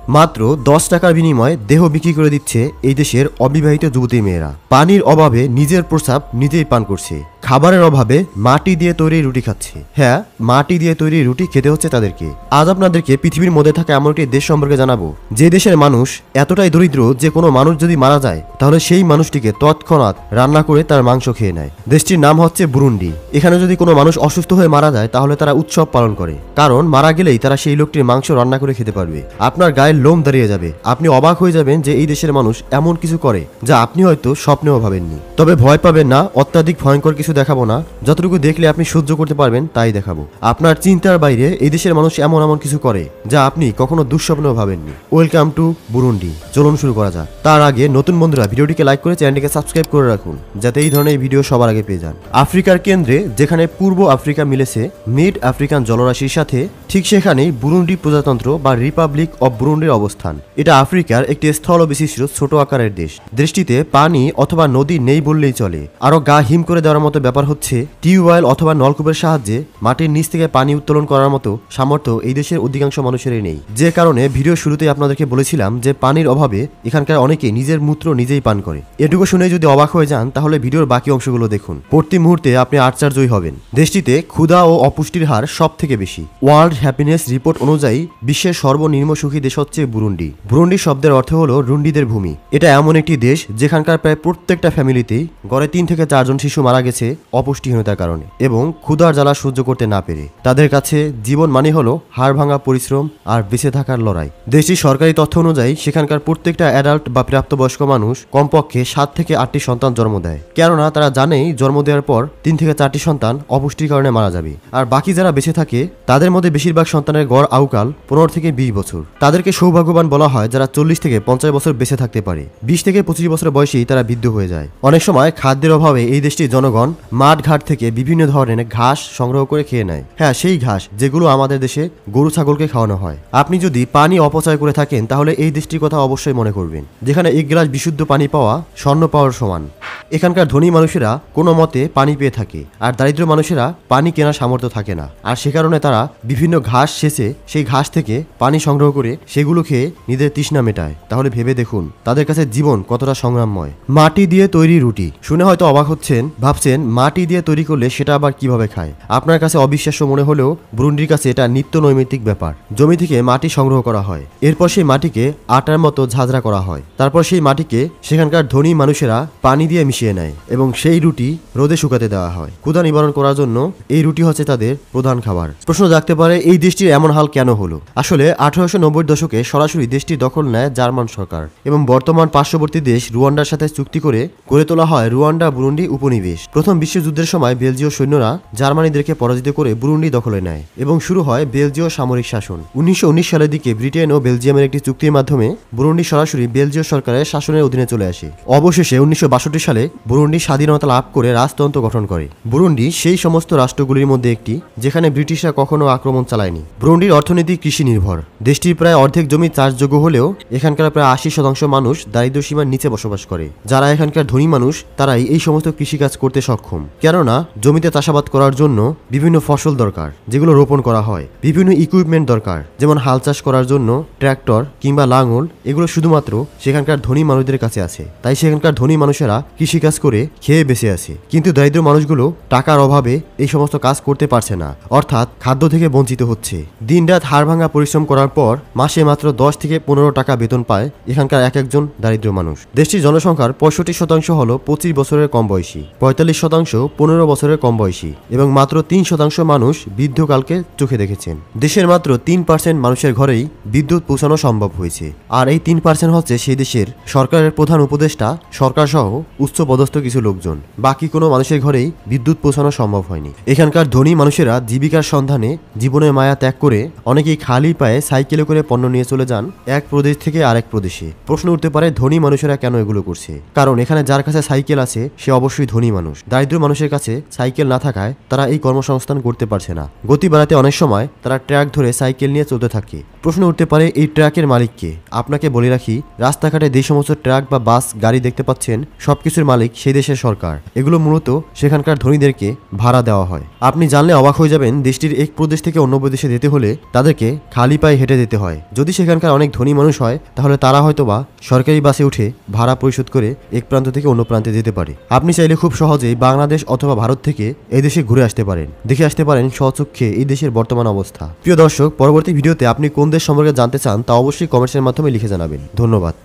মাত্র 10 টাকার বিনিময়ে দেহ বিক্রি করে দিচ্ছে এই দেশের অবিবাহিত যুবতী মেয়েরা। পানির অভাবে নিজের প্রস্রাব নিজেই পান করছে। খাবারের অভাবে মাটি দিয়ে তৈরি রুটি খাচ্ছে। হ্যাঁ, মাটি দিয়ে তৈরি রুটি খেতে হচ্ছে তাদেরকে। আজ আপনাদেরকে পৃথিবীর মধ্যে থাকা এমন একটি দেশ সম্পর্কে জানাবো যে দেশের মানুষ এতটাই দরিদ্র যে কোনো মানুষ যদি মারা যায় তাহলে সেই মানুষটিকে তৎক্ষণাৎ রান্না করে তার মাংস খেয়ে নেয়। দেশটির নাম হচ্ছে বুরুন্ডি। এখানে যদি কোনো মানুষ অসুস্থ হয়ে মারা যায় তাহলে তারা উৎসব পালন করে, কারণ মারা গেলেই তারা সেই লোকটির মাংস রান্না করে খেতে পারবে। আপনার গায়ের লোম দাঁড়িয়ে যাবে। আপনি অবাক হয়ে যাবেন যে এই দেশের মানুষ এমন কিছু করে যা আপনি হয়তো স্বপ্নেও ভাবেননি। তবে ভয় পাবেন না, অত্যাধিক ভয়ঙ্কর কিছু দেখাবো না। যতটুকু দেখলে আপনি সহ্য করতে পারবেন তাই দেখাবো। আপনার চিন্তার বাইরে এই দেশের মানুষ এমন এমন কিছু করে যা আপনি কখনো দুঃস্বপ্নেও ভাবেননি। Welcome to Burundi. চলুন শুরু করা যাক। তার আগে নতুন বন্ধুরা ভিডিওটিকে লাইক করে চ্যানেলটিকে সাবস্ক্রাইব করে রাখুন যাতে এই ধরনের ভিডিও সবার আগে পেয়ে যান। আফ্রিকার কেন্দ্রে যেখানে পূর্ব আফ্রিকা মিলেছে মিড আফ্রিকান জলরাশির সাথে, ঠিক সেখানেই বুরুন্ডি প্রজাতন্ত্র বা রিপাবলিক অব বুরুন্ডির অবস্থান। এটা আফ্রিকার একটি স্থল বিশিষ্ট ছোট আকারের দেশ। দেশটিতে পানি অথবা নদী নেই বললেই চলে। আরো গা হিম করে দেওয়ার মতো ব্যাপার হচ্ছে টিউবওয়েল অথবা নলকূপের সাহায্যে মাটির নিচ থেকে পানি উত্তোলন করার মতো সামর্থ্য এই দেশের অধিকাংশ মানুষেরই নেই। যে কারণে ভিডিও শুরুতেই আপনাদেরকে বলেছিলাম যে পানির অভাবে এখানকার অনেকে নিজের মূত্র নিজেই পান করে। এটুকু শুনে যদি অবাক হয়ে যান তাহলে ভিডিওর বাকি অংশগুলো দেখুন। প্রতি মুহূর্তে আপনি আশ্চর্যই হবেন। দেশটিতে ক্ষুধা ও অপুষ্টির হার সব থেকে বেশি। ওয়ার্ল্ড হ্যাপিনেস রিপোর্ট অনুযায়ী বিশ্বের সর্বনিম্ন সুখী দেশ হচ্ছে বুরুন্ডি। বুরুন্ডি শব্দের অর্থ হলো রুন্ডিদের ভূমি। এটা এমন একটি দেশ যেখানকার প্রায় প্রত্যেকটা ফ্যামিলিতেই গড়ে 3 থেকে 4 জন শিশু মারা গেছে অপুষ্টিহীনতার কারণে এবং ক্ষুধার জ্বালা সহ্য করতে না পেরে। তাদের কাছে জীবন মানে হলো হাড় ভাঙা পরিশ্রম আর বেঁচে থাকার লড়াই। দেশটির সরকারি তথ্য অনুযায়ী সেখানকার প্রত্যেকটা অ্যাডাল্ট বা প্রাপ্তবয়স্ক মানুষ কমপক্ষে 7 থেকে 8টি সন্তান জন্ম দেয়, কেননা তারা জানেই জন্ম দেওয়ার পর 3 থেকে 4টি সন্তান অপুষ্টির কারণে মারা যাবে। আর বাকি যারা বেঁচে থাকে তাদের মধ্যে বেশিরভাগ সন্তানের গড় আয়ুকাল 15 থেকে 20 বছর। তাদেরকে সৌভাগ্যবান বলা হয় যারা 40 থেকে 50 বছর বেঁচে থাকতে পারে। 20 থেকে 25 বছর বয়সেই তারা বৃদ্ধ হয়ে যায়। অনেক সময় খাদ্যের অভাবে এই দেশটির জনগণ মাঠ ঘাট থেকে বিভিন্ন ধরনের ঘাস সংগ্রহ করে খেয়ে নেয়। হ্যাঁ, সেই ঘাস যেগুলো আমাদের দেশে গরু ছাগলকে খাওয়ানো হয়। আপনি যদি পানি অপচয় করে থাকেন তাহলে এই দেশটির কথা অবশ্যই মনে করবেন, যেখানে 1 গ্লাস বিশুদ্ধ পানি পাওয়া স্বর্ণ পাওয়ার সমান। এখানকার ধনী মানুষেরা কোনো মতে পানি পেয়ে থাকে আর দারিদ্র মানুষেরা পানি কেনার সামর্থ্য থাকে না। আর সে কারণে তারা বিভিন্ন ঘাস সেচে সেই ঘাস থেকে পানি সংগ্রহ করে সেগুলো খেয়ে নিজের তৃষ্ণা মেটায়। তাহলে ভেবে দেখুন তাদের কাছে জীবন কতটা সংগ্রামময়। মাটি দিয়ে তৈরি রুটি শুনে হয়তো অবাক হচ্ছেন, ভাবছেন মাটি দিয়ে তৈরি করলে সেটা আবার কিভাবে খায়। আপনার কাছে অবিশ্বাস্য মনে হলেও বুরুন্ডির কাছে এটা নিত্য নৈমিত্তিক ব্যাপার। জমি থেকে মাটি সংগ্রহ করা হয়, এরপর সেই মাটিকে আটার মতো ঝাঁঝরা করা হয়। তারপর সেই মাটিকে সেখানকার ধনী মানুষেরা পানি দিয়ে মিশিয়ে নেয় এবং সেই রুটি রোদে শুকাতে দেওয়া হয়। ক্ষুধা নিবারণ করার জন্য এই রুটি হচ্ছে তাদের প্রধান খাবার। প্রশ্ন জাগতে পারে এই দেশটির এমন হাল কেন হলো। আসলে 1890 দশকে সরাসরি দেশটি দখল নেয় জার্মান সরকার এবং বর্তমান পার্শ্ববর্তী দেশ রুয়ান্ডার সাথে চুক্তি করে গড়ে তোলা হয় রুয়ান্ডা বুরুন্ডি উপনিবেশ। প্রথম বিশ্বযুদ্ধের সময় বেলজীয় সৈন্যরা জার্মানিদেরকে পরাজিত করে বুরুন্ডি দখলে নেয় এবং শুরু হয় বেলজীয় সামরিক শাসন। 1919 সালের দিকে ব্রিটেন ও বেলজিয়ামের একটি চুক্তির মাধ্যমে বুরুন্ডি সরাসরি বেলজীয় সরকারের শাসনের অধীনে চলে আসে। অবশেষে 1962 সালে বুরুন্ডি স্বাধীনতা লাভ করে রাজতন্ত্র গঠন করে। বুরুন্ডি সেই সমস্ত রাষ্ট্রগুলির মধ্যে একটি যেখানে ব্রিটিশরা কখনো আক্রমণ চালায়নি। বুরুন্ডির অর্থনীতি কৃষি নির্ভর। দেশটির প্রায় অর্ধেক জমি চাষযোগ্য হলেও এখানকার প্রায় 80% মানুষ দারিদ্র সীমার নিচে বসবাস করে। যারা এখানকার ধনী মানুষ তারাই এই সমস্ত কৃষিকাজ করতে সক্ষম, কেননা জমিতে চাষাবাদ করার জন্য বিভিন্ন ফসল দরকার যেগুলো রোপণ করা হয়। বিভিন্ন ইকুইপমেন্ট দরকার, যেমন হাল চাষ করার জন্য ট্র্যাক্টর কিংবা লাঙল। এগুলো শুধুমাত্র সেখানকার ধনী মানুষদের কাছে আছে। তাই সেখানকার ধনী মানুষেরা কৃষিকাজ করে খেয়ে বেঁচে আছে। কিন্তু দারিদ্র মানুষগুলো টাকার অভাবে এই সমস্ত কাজ করতে পারছে না, অর্থাৎ খাদ্য থেকে বঞ্চিত হচ্ছে। দিনরাত হাড় ভাঙা পরিশ্রম করার পর মাসে মাত্র 10 থেকে 15 টাকা বেতন পায় এখানকার এক একজন দারিদ্র মানুষ। দেশটির জনসংখ্যার 65% হল 25 বছরের কম বয়সী, 45% 15 বছরের কম বয়সী এবং মাত্র 3% মানুষ বৃদ্ধকালকে চোখে দেখেছেন। দেশের মাত্র 3% মানুষের ঘরেই বিদ্যুৎ পৌঁছানো সম্ভব হয়েছে। আর এই 3% হচ্ছে সেই দেশের সরকারের প্রধান উপদেষ্টা, সরকার সহ উচ্চপদস্থ কিছু লোকজন। বাকি কোনো মানুষের ঘরেই বিদ্যুৎ পৌঁছানো সম্ভব হয়নি। এখানকার ধনী মানুষেরা জীবিকার সন্ধানে জীবনের মায়া ত্যাগ করে অনেকেই খালি পায়ে সাইকেলে করে পণ্য নিয়ে চলে যান এক প্রদেশ থেকে আরেক প্রদেশে। প্রশ্ন উঠতে পারে ধনী মানুষেরা কেন এগুলো করছে। কারণ এখানে যার কাছে সাইকেল আছে সে অবশ্যই ধনী মানুষ। দারিদ্র মানুষের কাছে সাইকেল না থাকায় তারা এই কর্মসংস্থান করতে পারছে না। গতি বাড়াতে অনেক সময় তারা ট্রাক ধরে সাইকেল নিয়ে চলতে থাকে। প্রশ্ন উঠতে পারে, এই ট্রাকের মালিক কে? আপনাকে বলে রাখি, রাস্তাঘাটে যে সমস্ত ট্রাক বা বাস গাড়ি দেখতে পাচ্ছেন সবকিছুর মালিক সেই দেশের সরকার। এগুলো মূলত সেখানকার ধনীদেরকে ভাড়া দেওয়া হয়। আপনি জানলে অবাক হয়ে যাবেন, দেশটির এক প্রদেশ থেকে অন্য প্রদেশে যেতে হলে তাদেরকে খালি পায়ে হেঁটে যেতে হয়। যদি সেখানকার অনেক ধনী মানুষ হয় তাহলে তারা হয়তোবা সরকারি বাসে উঠে ভাড়া পরিশোধ করে এক প্রান্ত থেকে অন্য প্রান্তে যেতে পারে। আপনি চাইলে খুব সহজেই বাংলাদেশ অথবা ভারত থেকে এই দেশে ঘুরে আসতে পারেন, দেখে আসতে পারেন স্বচক্ষে এই দেশের বর্তমান অবস্থা। প্রিয় দর্শক, পরবর্তী ভিডিওতে আপনি কোন দেশ সম্পর্কে জানতে চান তা অবশ্যই কমেন্টসের মাধ্যমে লিখে জানাবেন। ধন্যবাদ।